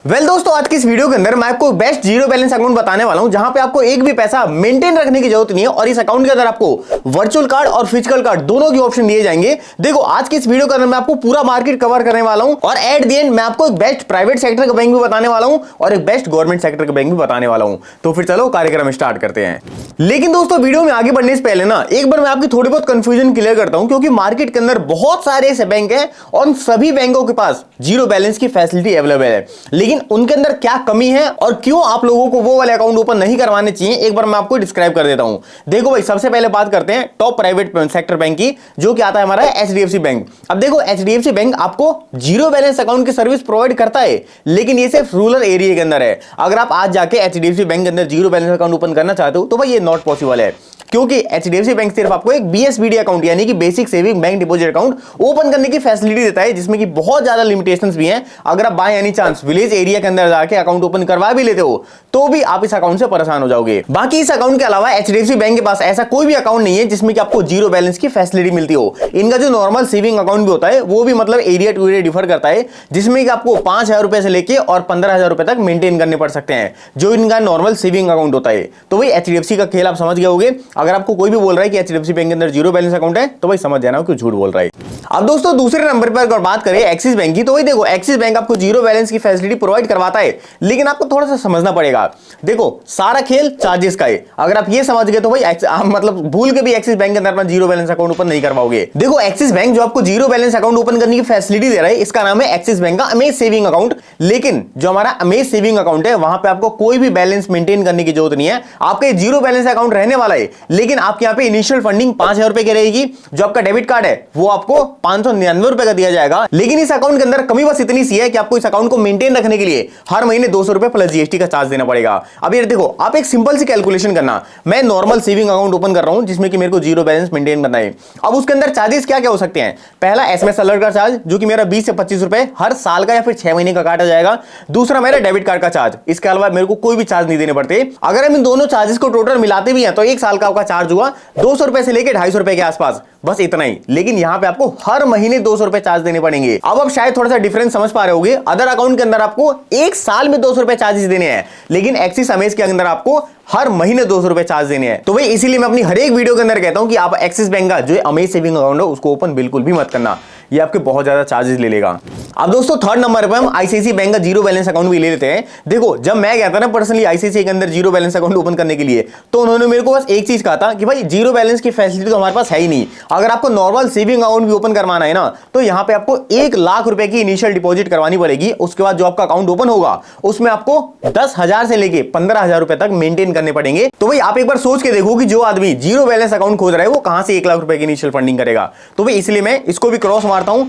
दोस्तों आज की इस वीडियो के अंदर मैं आपको बेस्ट जीरो बैलेंस अकाउंट बताने वाला हूं जहां पे आपको एक भी पैसा मेंटेन रखने की जरूरत नहीं है और इस अकाउंट के अंदर आपको वर्चुअल कार्ड और फिजिकल कार्ड दोनों के ऑप्शन दिए जाएंगे। देखो आज की इस वीडियो के अंदर मैं आपको पूरा मार्केट कवर करने वाला हूं और एट द एंड मैं आपको एक बेस्ट प्राइवेट सेक्टर का बैंक भी बताने वाला हूं और एक बेस्ट गवर्नमेंट सेक्टर का बैंक भी बताने वाला हूं। तो फिर चलो कार्यक्रम स्टार्ट करते हैं। लेकिन दोस्तों वीडियो में आगे बढ़ने से पहले ना एक बार मैं आपकी थोड़ी बहुत कंफ्यूजन क्लियर करता हूं, क्योंकि मार्केट के अंदर बहुत सारे ऐसे बैंक हैं और उन सभी बैंकों के पास जीरो बैलेंस की फैसिलिटी अवेलेबल है, लेकिन उनके अंदर क्या कमी है और क्यों आप लोगों को वो वाले अकाउंट ओपन नहीं करवाने चाहिए एक बार मैं आपको डिस्क्राइब कर देता हूं। देखो भाई सबसे पहले बात करते हैं टॉप प्राइवेट सेक्टर बैंक की, जो कि आता है हमारा एचडीएफसी बैंक। अब देखो एचडीएफसी बैंक आपको जीरो बैलेंस अकाउंट की सर्विस प्रोवाइड करता है, लेकिन ये सिर्फ रूरल एरिया के अंदर है। अगर आप आज जाके एचडीएफसी बैंक के अंदर जीरो बैलेंस अकाउंट ओपन करना चाहते हो तो भाई ये नॉट पॉसिबल है, क्योंकि एचडीएफसी बैंक सिर्फ आपको एक बीएसबीडी अकाउंट यानी कि basic saving bank deposit account open करने की फैसिलिटी देता है, जिसमें कि बहुत ज्यादा लिमिटेशंस भी हैं। अगर आप by any chance village area के अंदर जाके अकाउंट ओपन करवा भी लेते हो तो भी आप इस अकाउंट से परेशान हो जाओगे। बाकी इस अकाउंट के अलावा एचडीएफसी बैंक के पास ऐसा कोई भी अकाउंट नहीं है जिसमें कि आपको जीरो बैलेंस की फैसिलिटी मिलती हो। इनका जो नॉर्मल सेविंग अकाउंट भी होता है वो भी मतलब एरिया टू एरिया डिफर करता है, जिसमें कि आपको 5,000 रुपए से लेके और 15,000 रुपए तक मेंटेन करने पड़ सकते हैं जो इनका नॉर्मल सेविंग अकाउंट होता है। तो भाई एचडीएफसी का खेल आप समझ गए होंगे। अगर आपको कोई भी बोल रहा है कि एचडीएफसी बैंक के अंदर जीरो बैलेंस अकाउंट है तो भाई समझ जाना कि झूठ बोल रहा है। अब दोस्तों दूसरे नंबर पर अगर बात करें एक्सिस बैंक की, तो भाई देखो एक्सिस बैंक आपको जीरो बैलेंस की फैसिलिटी प्रोवाइड करवाता है, लेकिन आपको थोड़ा सा समझना पड़ेगा। देखो सारा खेल चार्जेस का है। अगर आप ये समझ गए तो भाई मतलब भूल के भी एक्सिस बैंक के अंदर अपना जीरो बैलेंस अकाउंट ओपन नहीं करवाओगे। देखो एक्सिस बैंक जो आपको जीरो बैलेंस अकाउंट ओपन करने की फैसिलिटी दे रहा है इसका नाम है एक्सिस बैंक का अमेज सेविंग अकाउंट। लेकिन जो हमारा अमेज सेविंग अकाउंट है वहां पे आपको कोई भी बैलेंस मेंटेन करने की जरूरत नहीं है। आपका जीरो बैलेंस अकाउंट रहने वाला है, लेकिन आपके यहाँ पे इनिशियल फंडिंग 5,000 रुपए की रहेगी। जो आपका डेबिट कार्ड है वो आपको 599 रुपए का दिया जाएगा। लेकिन इस अकाउंट के अंदर कमी बस इतनी सी है कि आपको इस अकाउंट को मेंटेन रखने के लिए हर महीने 200 रुपए प्लस जीएसटी का चार्ज देना पड़ेगा। अब ये देखो आप एक सिंपल सी कैलकुलेशन करना, मैं नॉर्मल सेविंग अकाउंट ओपन कर रहा हूं जिसमें कि मेरे को जीरो बैलेंस मेंटेन करना है। अब उसके अंदर चार्जेस क्या क्या हो सकते हैं? पहला एसएमएस अलर्ट का चार्ज जो कि मेरा 20 से 25 रुपए हर साल का या फिर 6 महीने का काटा जाएगा। दूसरा मेरा डेबिट कार्ड का चार्ज, इसके अलावा मेरे को कोई भी चार्ज नहीं देने पड़ते। अगर हम इन दोनों चार्जेस को टोटल मिलाते भी हैं तो एक साल का आपका चार्ज हुआ 200 रुपए से लेकर 250 रुपए के आसपास, बस इतना ही। लेकिन यहां पे आपको हर महीने 200 रुपए चार्ज देने पड़ेंगे। अब आप शायद थोड़ा सा डिफरेंस समझ पा रहे होंगे। अदर अकाउंट के अंदर आपको एक साल में 200 रुपए चार्जेस देने हैं, लेकिन एक्सिस अमेज के अंदर आपको हर महीने 200 रुपए चार्ज देने हैं। तो भाई इसीलिए मैं अपनी हर एक वीडियो के अंदर कहता हूं कि आप एक्सिस बैंक का जो अमेज सेविंग अकाउंट है उसको ओपन बिल्कुल भी मत करना, ये आपके बहुत ज्यादा चार्जेस ले लेगा। अब दोस्तों थर्ड नंबर पे हम आईसीआईसीआई बैंक का जीरो बैलेंस अकाउंट भी ले लेते हैं। देखो जब मैं गया था ना पर्सनली आईसीआईसीआई के अंदर जीरो बैलेंस अकाउंट ओपन करने के लिए, तो उन्होंने मेरे को बस एक चीज कहा था कि भाई जीरो बैलेंस की फैसिलिटी तो हमारे पास है ही नहीं। अगर आपको नॉर्मल सेविंग अकाउंट भी ओपन करवाना है ना तो यहाँ पे आपको 1 लाख रुपए की इनिशियल डिपॉजिट करवानी पड़ेगी। उसके बाद जो आपका अकाउंट ओपन होगा उसमें आपको 10,000 से लेके 15,000 रुपए तक मेंटेन करने पड़ेंगे। तो भाई आप एक बार सोच के देखो कि जो आदमी जीरो बैलेंस अकाउंट खोज रहा है वो कहां से 1 लाख रुपए की इनिशियल फंडिंग करेगा। तो भाई इसलिए मैं इसको भी क्रॉस मारता हूं।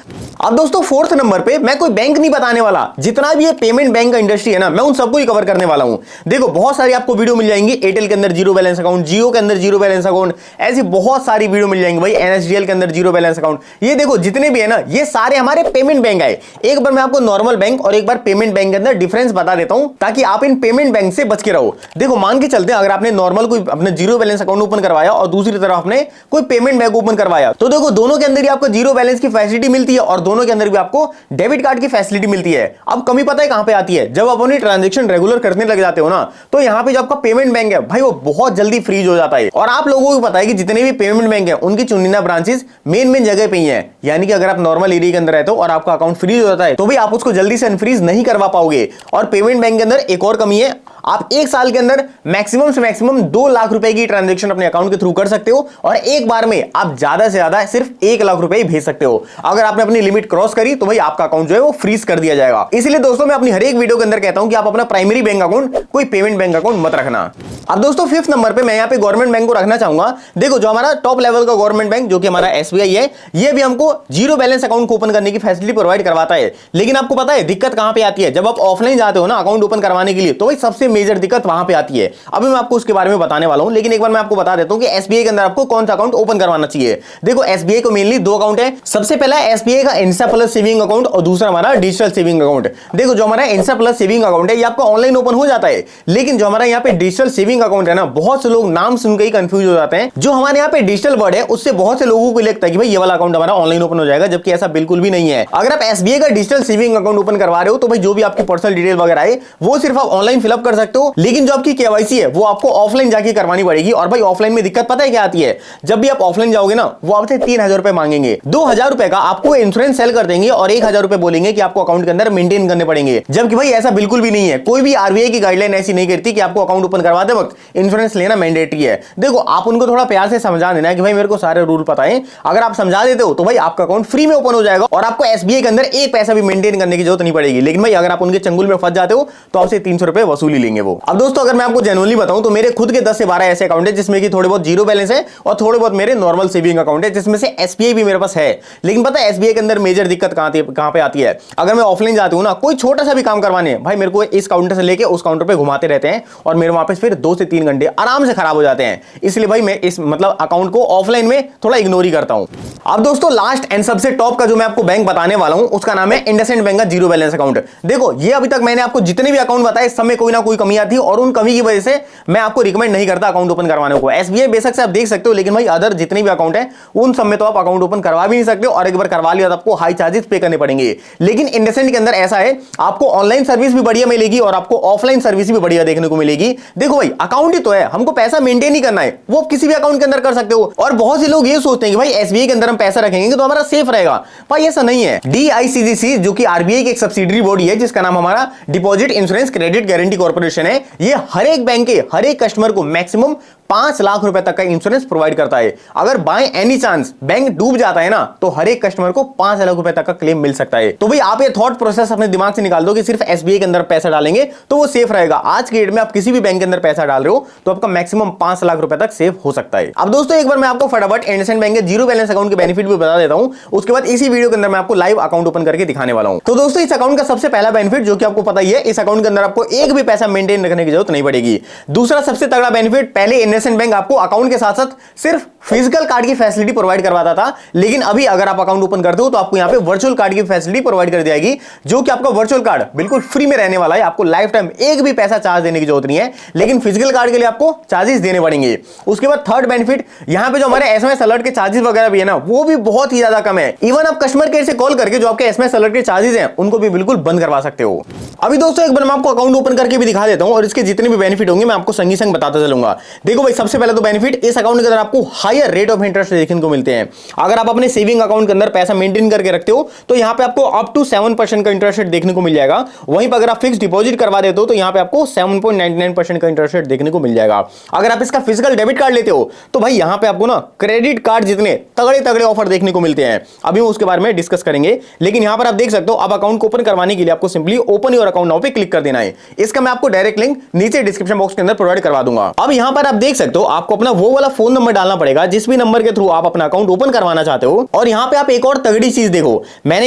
अब दोस्तों फोर्थ नंबर पे मैं कोई बैंक नहीं बताने वाला, जितना भी ये पेमेंट बैंक का इंडस्ट्री है ना मैं उन सबको ही कवर करने वाला हूं। देखो बहुत सारी आपको वीडियो मिल जाएंगी, एयरटेल के अंदर जीरो बैलेंस अकाउंट, जियो के अंदर जीरो बैलेंस अकाउंट, ऐसी बहुत सारी वीडियो मिल जाएंगी भाई, एनएसडीएल के अंदर जीरो बैलेंस अकाउंट। ये देखो जितने भी है ना ये सारे हमारे पेमेंट बैंक है। एक बार मैं आपको नॉर्मल बैंक और एक बार पेमेंट बैंक के अंदर डिफरेंस बता देता हूं ताकि आप इन पेमेंट बैंक से बच के रहो। देखो मान के चलते हैं अगर आपने नॉर्मल कोई अपने जीरो बैलेंस अकाउंट ओपन करवाया और दूसरी तरफ आपने कोई पेमेंट बैंक ओपन करवाया, तो देखो दोनों के अंदर ही आपको जीरो बैलेंस की फैसिलिटी मिलती है और दोनों के अंदर भी आपको डेबिट कार्ड की फैसिलिटी मिलती है। अब कमी पता है कहां पे आती है? जब आप अपनी ट्रांजैक्शन रेगुलर करने लग जाते हो ना तो यहां पे जो आपका पेमेंट बैंक है भाई वो बहुत जल्दी फ्रीज हो जाता है। और आप लोगों को पता है कि जितने भी पेमेंट बैंक है उनकी चुनिंदा ब्रांचेस मेन जगह पे ही है, यानी कि अगर आप नॉर्मल एरिया के अंदर रहते हो और आपका अकाउंट फ्रीज हो जाता है तो भी आप उसको जल्दी से अनफ्रीज नहीं करवा पाओगे। और पेमेंट बैंक के अंदर एक और कमी है, आप एक साल के अंदर मैक्सिमम से मैक्सिमम 2 लाख रुपए की ट्रांजैक्शन अपने अकाउंट के थ्रू कर सकते हो और एक बार में आप ज्यादा से ज्यादा सिर्फ 1 लाख रुपए ही भेज सकते हो। अगर आपने अपनी लिमिट क्रॉस करी तो भाई आपका अकाउंट जो है वो फ्रीज कर दिया जाएगा। इसलिए दोस्तों मैं अपनी हर एक वीडियो के अंदर कहता हूं कि आप अपना प्राइमरी बैंक अकाउंट कोई पेमेंट बैंक अकाउंट मत रखना। अब दोस्तों फिफ्थ नंबर पे मैं यहाँ पे गवर्नमेंट बैंक को रखना चाहूंगा। देखो जो हमारा टॉप लेवल का गवर्नमेंट बैंक जो कि हमारा एसबीआई है, ये भी हमको जीरो बैलेंस अकाउंट को ओपन करने की फैसिलिटी प्रोवाइड करवाता है। लेकिन आपको पता है दिक्कत कहां पे आती है? जब आप ऑफलाइन जाते हो ना अकाउंट ओपन करवाने के लिए तो भाई सबसे मेजर दिक्कत वहां पे आती है। अभी मैं आपको उसके बारे में बताने वाला हूं, लेकिन एक बार मैं आपको बता देता हूं कि एसबीआई के अंदर आपको कौन सा अकाउंट ओपन करवाना चाहिए। देखो एसबीआई को मेनली 2 अकाउंट है। सबसे पहला एसबीआई का इंस्टा प्लस सेविंग अकाउंट और दूसरा हमारा डिजिटल सेविंग अकाउंट। देखो जो हमारा इंस्टा प्लस सेविंग अकाउंट है ये आपका ऑनलाइन ओपन हो जाता है, लेकिन जो हमारा यहाँ पे डिजिटल सेविंग अकाउंट है ना, बहुत से लोग नाम सुनकर ही कंफ्यूज हो जाते हैं। जो हमारे यहाँ पे डिजिटल वर्ड है उससे बहुत से लोगों को लगता है कि भाई ये वाला अकाउंट हमारा ऑनलाइन ओपन हो जाएगा, जबकि ऐसा बिल्कुल भी नहीं है। अगर आप एसबीआई का डिजिटल सेविंग अकाउंट ओपन करवा रहे हो तो भाई जो भी आपकी पर्सनल डिटेल वगैरह है वो सिर्फ आप ऑनलाइन फिलअप कर सकते हो, लेकिन जो आपकी केवाईसी है वो आपको ऑफलाइन जाके करवानी पड़ेगी। और भाई ऑफलाइन में दिक्कत पता है क्या आती है, जब भी आप ऑफलाइन जाओगे ना वो आपसे 3000 रुपए मांगेंगे, 2000 रुपए का आपको इंश्योरेंस सेल कर देंगे और 1000 रुपए बोलेंगे कि आपको अकाउंट के अंदर मेंटेन करने पड़ेंगे, जबकि भाई ऐसा बिल्कुल भी नहीं है। कोई भी आरबीआई की गाइडलाइन ऐसी नहीं करती कि आपको अकाउंट ओपन करवाते वक्त इंश्योरेंस लेना मैंडेटरी है। देखो आप उनको थोड़ा प्यार से समझा देना कि भाई मेरे को सारे रूल पता है, अगर आप समझा देते हो तो भाई आपका अकाउंट फ्री में ओपन हो जाएगा और आपको एसबीआई के अंदर एक पैसा भी मेंटेन करने की जरूरत नहीं पड़ेगी। लेकिन भाई अगर आप उनके चंगुल में फंस जाते हो तो आपसे 300 रुपए वसूली लेंगे वो। अब दोस्तों अगर मैं आपको जेन्युइनली बताऊं तो मेरे खुद के 10 से 12 ऐसे अकाउंट है जिसमें कि थोड़े बहुत जीरो बैलेंस है और थोड़े बहुत मेरे नॉर्मल सेविंग अकाउंट है, जिसमें से एसबीआई भी मेरे पास है। लेकिन पता है एसबीआई के अंदर मेजर दिक्कत कहां पे आती है, अगर मैं ऑफलाइन जाती हूं ना कोई छोटा सा भी काम करवाने, भाई मेरे को इस काउंटर से लेके उस काउंटर पे घुमाते रहते हैं और मेरे वहां पे फिर 2 से 3 घंटे आराम से खराब हो जाते हैं। इसलिए भाई मैं इस मतलब अकाउंट को ऑफलाइन में थोड़ा इग्नोर ही करता हूं। अब दोस्तों लास्ट एंड सबसे टॉप का जो मैं आपको बैंक बताने वाला हूं उसका नाम है इंडसइंड बैंक का जीरो बैलेंस अकाउंट। देखो ये अभी तक मैंने आपको जितने भी अकाउंट बताए सब में कोई ना कोई कमी आती है और उन कमी की वजह से मैं आपको रिकमेंड नहीं करता अकाउंट ओपन करवाने को। एसबीआई बेशक से आप देख सकते हो, लेकिन भाई अदर जितने भी अकाउंट है उन सब में तो आप अकाउंट ओपन करवा भी नहीं सकते और एक बार करवा लिया तो आपको हाई चार्जेस पे करने पड़ेंगे। लेकिन इंडसइंड के अंदर ऐसा है, आपको ऑनलाइन सर्विस भी बढ़िया मिलेगी और आपको ऑफलाइन सर्विस भी बढ़िया देखने को मिलेगी। देखो भाई अकाउंट ही तो है, हमको पैसा मेंटेन ही करना है, वो किसी भी अकाउंट के अंदर कर सकते हो। और बहुत से लोग ये सोचते हैं कि भाई एसबीआई के अंदर हम पैसा रखेंगे तो हमारा सेफ रहेगा, भाई ऐसा नहीं है। डीआईसीजीसी जो कि आरबीआई की एक सब्सिडरी बॉडी है जिसका नाम हमारा deposit insurance credit guarantee corporation है, ये हर एक बैंक के हर एक कस्टमर को मैक्सिमम 5 लाख रुपए तक का इंश्योरेंस प्रोवाइड करता है। अगर बाय एनी चांस बैंक डूब जाता है ना तो हर एक कस्टमर को 5 लाख रुपए तक का क्लेम मिल सकता है। तो भाई आप ये थॉट प्रोसेस अपने दिमाग से निकाल दो कि सिर्फ एसबीआई के अंदर पैसा डालेंगे तो वो सेफ रहेगा। आज के डेट में आप किसी भी बैंक के अंदर पैसा डाल रहे हो तो आपका मैक्सिमम 5 लाख रुपए तक सेफ हो सकता है। अब दोस्तों एक बार मैं आपको फटाफट इंडसइंड बैंक के जीरो बैलेंस अकाउंट के बेनिफिट भी बता देता हूं, उसके बाद इसी वीडियो के अंदर मैं आपको लाइव अकाउंट ओपन करके दिखाने वाला हूं। तो दोस्तों इस अकाउंट का सबसे पहला बेनिफिट जो कि आपको पता ही है, इस अकाउंट के अंदर आपको एक भी पैसा मेंटेन रखने की जरूरत नहीं पड़ेगी। दूसरा सबसे तगड़ा बेनिफिट, पहले इंडसइंड बैंक आपको अकाउंट के साथ साथ सिर्फ फिजिकल कार्ड की फैसिलिटी प्रोवाइड करवाता था, लेकिन अभी अगर आप अकाउंट ओपन करते हो तो आपको यहां पे वर्चुअल कार्ड की फैसिलिटी प्रोवाइड कर दी जाएगी, जो कि आपका वर्चुअल कार्ड बिल्कुल फ्री में रहने वाला है। आपको लाइफ टाइम एक भी पैसा चार्ज देने की जरूरत नहीं है, लेकिन फिजिकल कार्ड के लिए आपको चार्जेस देने पड़ेंगे। उसके बाद थर्ड बेनिफिट, यहां पे जो हमारे एसएमएस अलर्ट के चार्जेस वगैरह भी है ना वो भी बहुत ही ज्यादा कम है। इवन आप कस्टमर केयर से कॉल करके जो आपके एसएमएस अलर्ट के चार्जेस हैं उनको भी बिल्कुल बंद करवा सकते हो। अभी दोस्तों एक बार मैं आपको अकाउंट ओपन करके भी दिखा देता हूं और इसके जितने भी बेनिफिट होंगे मैं आपको संगी संग बताता चलूंगा। देखो भाई सबसे पहले तो बेनिफिट, इस अकाउंट के अंदर आपको हायर रेट ऑफ इंटरेस्ट देखने को मिलते हैं। अगर आप अपने सेविंग अकाउंट के अंदर पैसा मेंटेन करके रखते हो तो यहां पे आपको अप टू 7% का इंटरेस्ट रेट देखने को मिल जाएगा। वहीं पर अगर आप फिक्स डिपॉजिट करवा देते हो तो यहां पे आपको 7.99% का इंटरेस्ट रेट देखने को मिल जाएगा। अगर आप इसका फिजिकल डेबिट कार्ड लेते हो तो भाई यहां पे आपको ना क्रेडिट कार्ड जितने तगड़े तगड़े ऑफर देखने को मिलते हैं, अभी हम उसके बारे में डिस्कस करेंगे। लेकिन यहां पर आप देख सकते हो, अब अकाउंट को ओपन करवाने के लिए आपको simply open your account now पे क्लिक कर देना है। इसका मैं आपको डायरेक्ट लिंक नीचे डिस्क्रिप्शन बॉक्स के अंदर प्रोवाइड करवा दूंगा। अब यहां पर आप देख सकते हो, आपको अपना वो वाला फोन नंबर डालना पड़ेगा जिस भी नंबर के थ्रू आप अपना अकाउंट ओपन करवाना चाहते हो। और यहां पे आप एक और तगड़ी चीज देखो, मैंने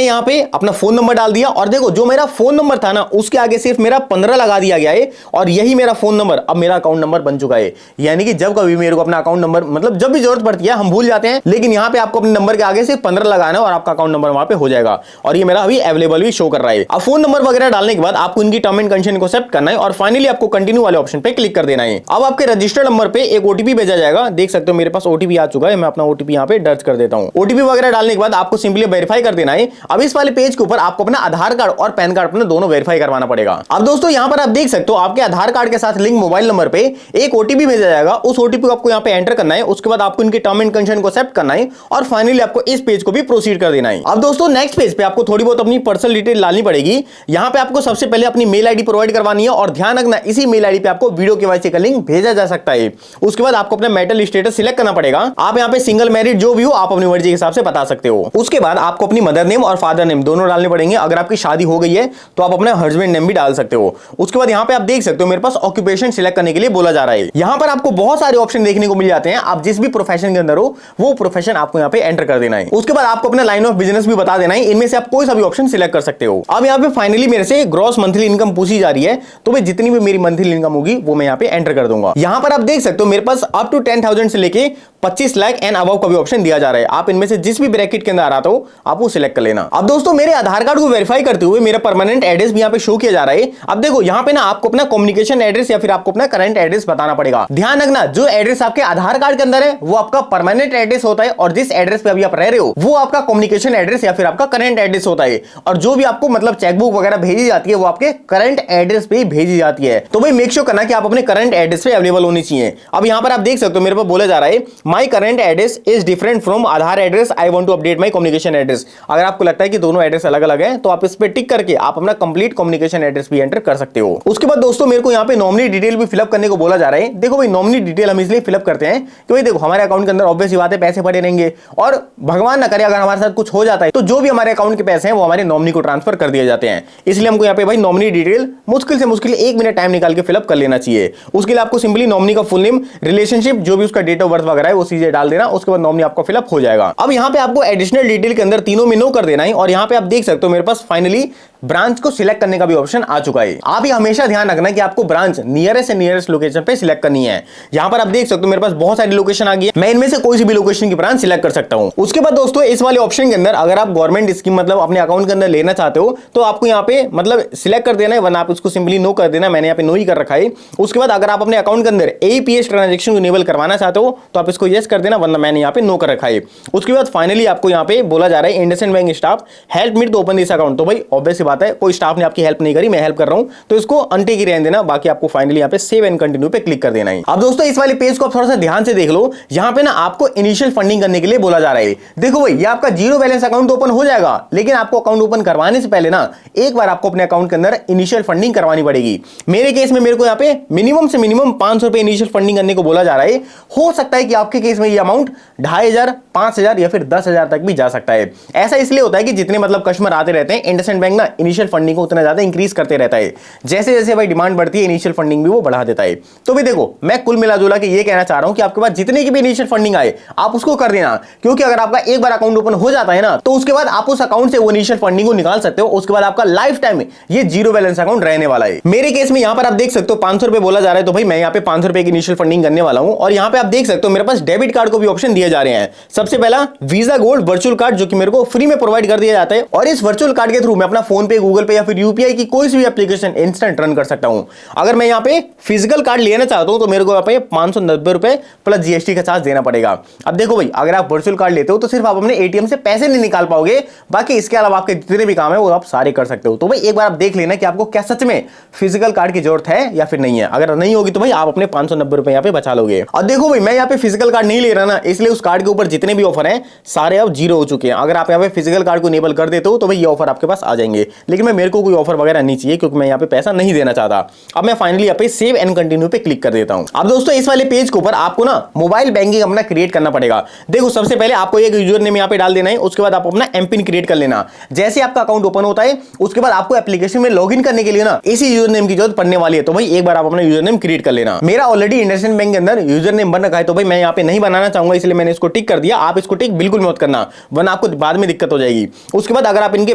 यहां पे अपना फोन नंबर डाल दिया और देखो जो मेरा फोन नंबर था ना उसके आगे सिर्फ मेरा 15 लगा दिया गया है और यही मेरा फोन नंबर अब मेरा अकाउंट नंबर बन चुका है। यानी कि जब कभी मेरे को अपना अकाउंट नंबर मतलब जब भी जरूरत पड़ती है हम भूल जाते हैं, लेकिन यहां पे आपको अपने नंबर के आगे सिर्फ 15 लगाना है और आपका अकाउंट नंबर वहां पे हो जाएगा। और ये मेरा अभी अवेलेबल भी शो कर रहा है। अब फोन नंबर वगैरह डालने के बाद आपको इनकी टर्म एंड कंडीशन को एक्सेप्ट करना है और फाइनली आपको कंटिन्यू वाले ऑप्शन पे क्लिक कर देना है। अब आपके रजिस्टर्ड नंबर पे एक ओटीपी भेजा जाएगा, देख सकते हो मेरे पास ओटीपी आ चुका है। मैं अपना ओटीपी यहां पे दर्ज कर देता हूं। ओटीपी वगैरह डालने के बाद आपको सिंपली वेरीफाई कर देना है। अब इस वाले पेज के ऊपर आपको अपना आधार कार्ड और पैन कार्ड अपने दोनों वेरीफाई करवाना पड़ेगा। अब दोस्तों यहां पर आप देख सकते हो, आपके आधार कार्ड के साथ लिंक मोबाइल नंबर पे एक ओटीपी भेजा जाएगा। उस ओटीपी को आपको यहां पे एंटर करना है। उसके बाद आपको इनकी टर्म एंड कंडीशन को एक्सेप्ट करना है और फाइनली आपको इस पेज को भी प्रोसीड कर देना है। अब दोस्तों नेक्स्ट पेज पे आपको थोड़ी बहुत अपनी पर्सनल डिटेल डालनी पड़ेगी। यहां पे आपको सबसे पहले अपनी मेल आईडी प्रोवाइड करवानी है और ध्यान रखना इसी मेल आईडी पे आपको वीडियो केवाईसी का लिंक भेजा जा सकता है। उसके बाद आपको अपना मैरिटल स्टेटस सिलेक्ट करना पड़ेगा। आप यहां पे सिंगल मैरिड जो भी हो आप अपनी मर्जी के हिसाब से बता सकते हो। उसके बाद आपको अपनी मदर नेम और फादर नेम दोनों डालने पड़ेंगे। अगर आपकी शादी हो गई है तो आप अपना हस्बैंड नेम भी डाल सकते हो। उसके बाद यहां पे आप देख सकते हो मेरे पास ऑक्यूपेशन सिलेक्ट करने के लिए बोला जा रहा है। यहां पर आपको बहुत सारे ऑप्शन देखने को मिल जाते हैं। आप जिस भी प्रोफेशन के अंदर हो वो प्रोफेशन आपको यहां पे एंटर कर देना है। उसके बाद आपको अपना लाइन ऑफ बिजनेस भी बता देना है। इनमें से आप कोई सा भी ऑप्शन सिलेक्ट कर सकते हो। अब यहां पे फाइनली मेरे से ग्रॉस मंथली इनकम पूछी जा रही है, तो भाई जितनी भी मेरी मंथली इनकम होगी वो मैं यहां पे एंटर कर दूंगा। यहां पर आप देख सकते सकते हो मेरे पास अप टू 10,000 से लेके 25 लाख एंड अबव का भी ऑप्शन दिया जा रहा है। आप इनमें से जिस भी ब्रैकेट के अंदर आ रहा हो आप वो सिलेक्ट कर लेना। अब दोस्तों मेरे आधार कार्ड को वेरीफाई करते हुए मेरा परमानेंट एड्रेस भी यहाँ पे शो किया जा रहा है। अब देखो यहाँ पे ना आपको अपना कम्युनिकेशन एड्रेस या फिर आपको अपना करंट एड्रेस बताना पड़ेगा। ध्यान रखना जो एड्रेस आपके आधार कार्ड के अंदर है वो आपका परमानेंट एड्रेस होता है और जिस एड्रेस पे अभी आप रह रहे हो वो आपका कम्युनिकेशन एड्रेस या फिर आपका करंट एड्रेस होता है। और जो भी आपको मतलब चेकबुक वगैरह भेजी जाती है वो आपके करंट एड्रेस पे ही भेजी जाती है। तो भाई मेक श्योर करना कि आप अपने करंट एड्रेस पे अवेलेबल होनी चाहिए। अब यहाँ पर आप देख सकते हो मेरे पास बोला जा रहा है my current address is different from Aadhaar address, I want to update my communication address. अगर आपको लगता है कि दोनों एड्रेस अलग अलग है तो आप इस पे टिक करके आप अपना कंप्लीट कम्युनिकेशन एड्रेस भी एंटर कर सकते हो। उसके बाद दोस्तों मेरे को यहाँ पे नॉमिनी डिटेल भी फिलअप करने को बोला जा रहा है। देखो भाई नॉमिनी डिटेल हम इसलिए फिलअप करते हैं कि भाई देखो हमारे अकाउंट के अंदर ऑब्वियस बात है पैसे पड़े रहेंगे और भगवान ना करे अगर हमारे साथ कुछ हो जाता है तो जो भी हमारे अकाउंट के पैसे हैं वो हमारे नॉमिनी को ट्रांसफर कर दिए जाते हैं। इसलिए हमको यहाँ पे भाई नॉमिनी डिटेल मुश्किल से मुश्किल 1 मिनट टाइम निकाल के फिलअप कर लेना चाहिए। उसके लिए आपको सिंपली नॉमिनी का फुल नेम, रिलेशनशिप, जो भी उसका डेट ऑफ बर्थ वगैरह है वो चीजें डाल देना। उसके बाद नॉमिनी आपका फिलअप हो जाएगा। अब यहाँ पे आपको एडिशनल डिटेल के अंदर तीनों में नो कर देना है और यहाँ पे आप देख सकते हो मेरे पास फाइनली ब्रांच को सिलेक्ट करने का भी ऑप्शन आ चुका है। आप ये हमेशा ध्यान रखना कि आपको ब्रांच नियरेस्ट से नियरेस्ट लोकेशन पे सिलेक्ट करनी है। यहाँ पर आप देख सकते हो मेरे पास बहुत सारी लोकेशन आ गई है, मैं इनमें से कोई सी भी लोकेशन की ब्रांच सिलेक्ट कर सकता हूँ। उसके बाद दोस्तों इस वाले ऑप्शन के अंदर अगर आप गवर्नमेंट स्कीम मतलब अपने अकाउंट के अंदर लेना चाहते हो तो आपको यहाँ पे मतलब सिलेक्ट कर देना है, वरना आप इसको सिंपली नो कर देना। मैंने यहाँ पे नो ही कर रखा है। उसके बाद अगर आप अपने अकाउंट के अंदर APS ट्रांजेक्शन को इनेबल करवाना चाहते हो तो आप इसको यस कर देना, वरना मैंने यहाँ पे नो कर रखा है। उसके बाद फाइनली आपको यहाँ पे बोला जा रहा है IndusInd bank staff help me to open this account. तो भाई ऑब्वियस बात है कोई स्टाफ ने आपकी हेल्प नहीं करी, मैं हेल्प कर रहा हूं तो इसको अनटिक ही रहने देना। बाकी आपको फाइनली यहाँ पे सेव एंड कंटिन्यू पे क्लिक कर देना है। अब दोस्तों इस वाले पेज को आप थोड़ा सा ध्यान से देख लो। यहाँ पे ना आपको इनिशियल फंडिंग करने के लिए बोला जा रहा है। देखो भाई ये आपका जीरो बैलेंस अकाउंट ओपन हो जाएगा, लेकिन आपको अकाउंट ओपन करवाने से पहले ना एक बार आपको अपने अकाउंट के अंदर इनिशियल फंडिंग करवानी पड़ेगी। मेरे केस में मेरे को यहाँ पे मिनिमम से मिनिमम 500 रुपए इनिशियल फंडिंग करने को बोला जा रहा है। हो सकता है कि आपके केस में ये अमाउंट 2500, 5000 या फिर 10,000 तक भी जा सकता है। ऐसा इसलिए होता है कि जितने मतलब कस्टमर आते रहते हैं इंडसइंड बैंक ना इनिशियल फंडिंग को उतना ज्यादा इंक्रीज करते रहता है। जैसे जैसे भाई डिमांड बढ़ती है इनिशियल फंडिंग भी वो बढ़ा देता है। तो भी देखो मैं कुल मिलाजुला के ये कहना चाह रहा हूं कि आपके पास जितने की भी इनिशियल फंडिंग आए आप उसको कर देना, क्योंकि अगर आपका एक बार अकाउंट ओपन हो जाता है ना तो उसके बाद आप उस अकाउंट से वो इनिशियल फंडिंग को निकाल सकते हो। उसके बाद आपका लाइफ टाइम ये जीरो बैलेंस अकाउंट रहने वाला है। मेरे केस में यहां पर आप देख सकते हो 500 रुपए बोला जा रहा है, तो भाई मैं यहां पे 500 रुपए की इनिशियल फंडिंग करने वाला हूं। और यहां पे आप देख सकते हो मेरे पास डेबिट कार्ड को भी ऑप्शन दिए जा रहे हैं। सबसे पहला वीजा गोल्ड वर्चुअल कार्ड जो कि मेरे को फ्री में प्रोवाइड कर दिया जाता है और इस वर्चुअल कार्ड के थ्रू मैं अपना फोन पे, गूगल पे या फिर यूपीआई की कोई भी एप्लीकेशन इंस्टेंट रन कर सकता हूं। अगर मैं यहां पे फिजिकल कार्ड लेना चाहता हूं तो मेरे को यहां पे 590 रुपए प्लस जीएसटी का चार्ज देना पड़ेगा। अब देखो भाई अगर आप वर्चुअल कार्ड लेते हो तो सिर्फ आप अपने एटीएम से पैसे नहीं निकाल पाओगे, बाकी इसके अलावा आपके जितने भी काम है वो आप सारे कर सकते हो। तो भाई एक बार आप देख लेना कि आपको क्या सच में फिजिकल कार्ड की जरूरत है या फिर नहीं है। अगर नहीं होगी तो भाई आप अपने 590 रुपए यहां पे बचा लोगे। और देखो भाई मैं यहां पे फिजिकल कार्ड नहीं ले रहा ना, इसलिए उस कार्ड के ऊपर जितने भी ऑफर हैं सारे अब जीरो हो चुके हैं। अगर आप यहां पे फिजिकल कार्ड को इनेबल कर देते हो तो भाई ये ऑफर आपके पास आ जाएंगे, लेकिन मेरे को कोई ऑफर वगैरह नहीं चाहिए क्योंकि मैं यहां पे पैसा नहीं देना चाहता। अब मैं फाइनली यहां पे सेव एंड कंटिन्यू पे क्लिक कर देता हूं। अब दोस्तों इस वाले पेज के ऊपर आपको ना मोबाइल बैंकिंग अपना क्रिएट करना पड़ेगा। देखो सबसे पहले आपको एक यूजर नेम यहां पे डाल देना है, उसके बाद आप अपना एमपिन क्रिएट कर लेना। जैसे आपका अकाउंट ओपन होता है उसके बाद आपको एप्लीकेशन में लॉगिन करने के लिए ना इसी यूजर नेम की जरूरत पड़ने वाली है। तो भाई एक बार आप अपना यूजर नेम क्रिएट कर लेना। मेरा ऑलरेडी इंडसइंड बैंक के अंदर यूजर नेम बन रखा है, तो भाई मैं यहां पे नहीं बनाना चाहूंगा, इसलिए मैंने इसको टिक कर दिया। आप इसको टिक बिल्कुल मत करना, वरना आपको बाद में दिक्कत हो जाएगी। उसके बाद अगर आप इनके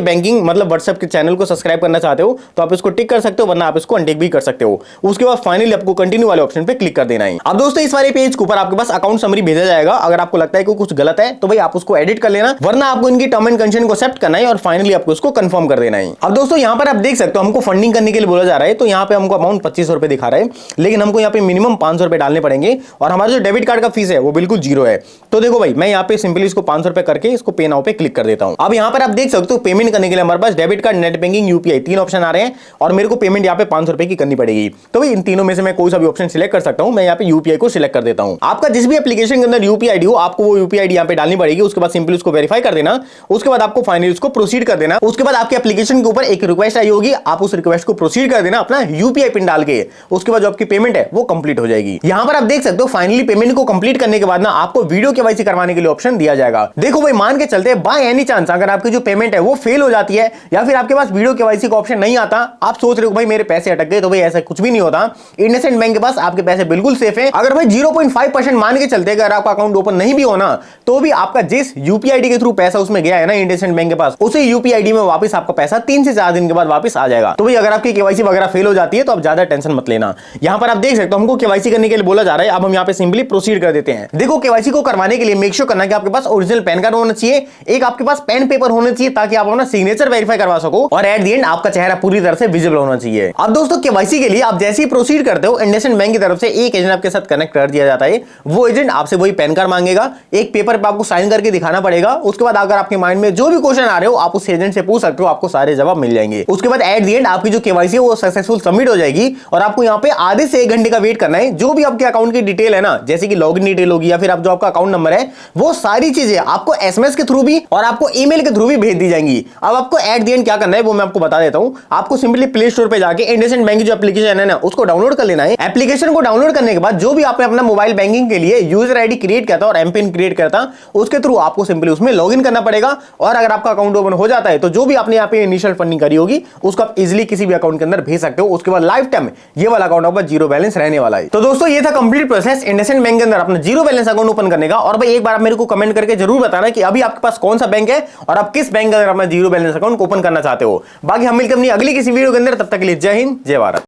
बैंकिंग मतलब व्हाट्सएप के चैनल को सब्सक्राइब करना चाहते हो तो आप इसको टिक कर सकते हो, वरना आप इसको अनटिक भी कर सकते हो। उसके बाद फाइनली आपको कंटिन्यू वाले ऑप्शन पे क्लिक कर देना है। अब दोस्तों इस वाले पेज के ऊपर आपके पास अकाउंट समरी भेजा जाएगा। अगर आपको लगता है कि कुछ गलत है तो भाई आप उसको एडिट कर लेना, वरना आपको इनकी टर्म एंड कंडीशन को एक्सेप्ट करना है और फाइनली आपको उसको कंफर्म कर देना है। अब दोस्तों यहां पर आप देख सकते हो हमको फंडिंग करने के लिए बोला जा रहा है, तो यहां पे हमको अमाउंट 2500 रुपए दिखा रहा है, लेकिन हमको यहां पे मिनिमम 500 रुपए डालने पड़ेंगे और हमारा जो डेबिट कार्ड का फीस है वो बिल्कुल जीरो है। तो देखो भाई मैं यहां पे सिंपली इसको 500 रुपए करके इसको पे नाउ पे क्लिक कर देता हूं। अब यहां पर आप देख सकते हो पेमेंट करने के लिए हमारे पास debit card, net banking, UPI तीन ऑप्शन आ रहे हैं और मेरे को पेमेंट यहां पे 500 रुपए की करनी पड़ेगी। तो भाई इन तीनों में से मैं कोई सा भी ऑप्शन सिलेक्ट कर सकता हूं। मैं यहां पे यूपीआई को सिलेक्ट कर देता हूं। आपका जिस भी एप्लीकेशन के अंदर यूपीआई आईडी हो आपको वो यूपीआई आईडी यहां पे डालनी पड़ेगी। उसके बाद सिंपली उसको वेरीफाई कर देना। उसके बाद आपको फाइनली उसको प्रोसीड कर देना। उसके बाद आपके एप्लीकेशन के ऊपर एक रिक्वेस्ट आई होगी, आप उस रिक्वेस्ट को प्रोसीड कर देना अपना यूपीआई पिन डाल के। उसके बाद जो आपकी पेमेंट है वो कंप्लीट हो जाएगी। यहां पर आप देख सकते हो फाइनली पेमेंट को कंप्लीट करने के बाद ना आपको वीडियो केवाईसी करवाने के लिए ऑप्शन दिया जाएगा। देखो भाई मान के चलते बाय एनी चांस अगर आपकी जो पेमेंट है वो फेल हो जाती है या फिर आपके पास वीडियो केवाईसी का ऑप्शन नहीं आता, आप सोच रहे हो भाई मेरे पैसे अटक गए, तो भाई ऐसा कुछ भी नहीं होता। इंडसइंड बैंक के पास आपके पैसे बिल्कुल सेफ है। अगर भाई 0.5% मान के चलते अगर आपका अकाउंट ओपन नहीं भी होना तो भी आपका जिस यूपीआई आईडी के थ्रू पैसा उसमें गया है ना इंडसइंड बैंक के पास, उसी यूपीआई आईडी में वापस आपका पैसा 3 से 4 दिन के बाद वापस आ जाएगा। तो भाई अगर आपकी केवाईसी वगैरह फेल हो जाती है तो आप ज्यादा टेंशन मत लेना। यहां पर आप देख सकते हो हमको केवाईसी करने के के लिए बोला जा रहा है। अब हम यहाँ पे सिंपली प्रोसीड कर देते हैं। देखो केवाईसी को करवाने के लिए मेक श्योर करना कि आपके पास ओरिजिनल पैन कार्ड होना चाहिए, एक आपके पास पेन पेपर होना चाहिए ताकि आप अपना सिग्नेचर वेरीफाई करवा सको, और एट द एंड आपका चेहरा पूरी तरह से विजिबल होना चाहिए। अब दोस्तों केवाईसी के लिए आप जैसे ही प्रोसीड करते हो, इंडसइंड बैंक की तरफ से एक एजेंट आपके साथ कनेक्ट कर दिया जाता है। वो एजेंट आपसे वही पैन कार्ड मांगेगा, एक पेपर पे आपको साइन करके दिखाना पड़ेगा। उसके बाद अगर आपके माइंड में जो भी क्वेश्चन आ रहे हो आप उस एजेंट से पूछ सकते हो, आपको सारे जवाब मिल जाएंगे। उसके बाद एट द एंड आपकी जो केवाईसी है वो सक्सेसफुल सबमिट हो जाएगी, और आपको यहाँ पे आधे से 1 घंटे का वेट करना है। जो भी आपके अकाउंट की डिटेल है ना, जैसे कि लॉगिन डिटेल होगी या फिर आप जो आपका अकाउंट नंबर है, वो सारी चीजें आपको एसएमएस के थ्रू भी और आपको ईमेल के थ्रू भी भेज दी जाएंगी। अब आपको एट द एंड क्या करना है वो मैं आपको बता देता हूं। आपको सिंपली प्ले स्टोर पे जाके इंडसइंड बैंक की जो एप्लीकेशन है ना, उसको डाउनलोड कर लेना है। एप्लीकेशन को डाउनलोड करने के बाद जो भी आपने अपना मोबाइल बैंकिंग के लिए यूजर आईडी क्रिएट करता और एमपिन क्रिएट करता, उसके थ्रू आपको सिंपली उसमें लॉगिन करना पड़ेगा। और अगर आपका अकाउंट ओपन हो जाता है तो जो भी आपने यहाँ पे इनिशियल फंडिंग करी होगी उसको आप इजीली किसी भी अकाउंट के अंदर भेज सकते हो। उसके बाद लाइफ टाइम ये वाला अकाउंट आपका जीरो बैलेंस रहने वाला है। तो दोस्तों ये था कंप्लीट प्रोसेस इंडसइंड बैंक के अंदर अपना जीरो बैलेंस अकाउंट ओपन करने का। और भाई एक बार आप मेरे को कमेंट करके जरूर बताना कि अभी आपके पास कौन सा बैंक है और आप किस बैंक के अंदर अपना जीरो बैलेंस अकाउंट ओपन करना चाहते हो। बाकी हम मिलकर अपनी अगली किसी वीडियो के अंदर, तब तक के लिए जय हिंद जय भारत।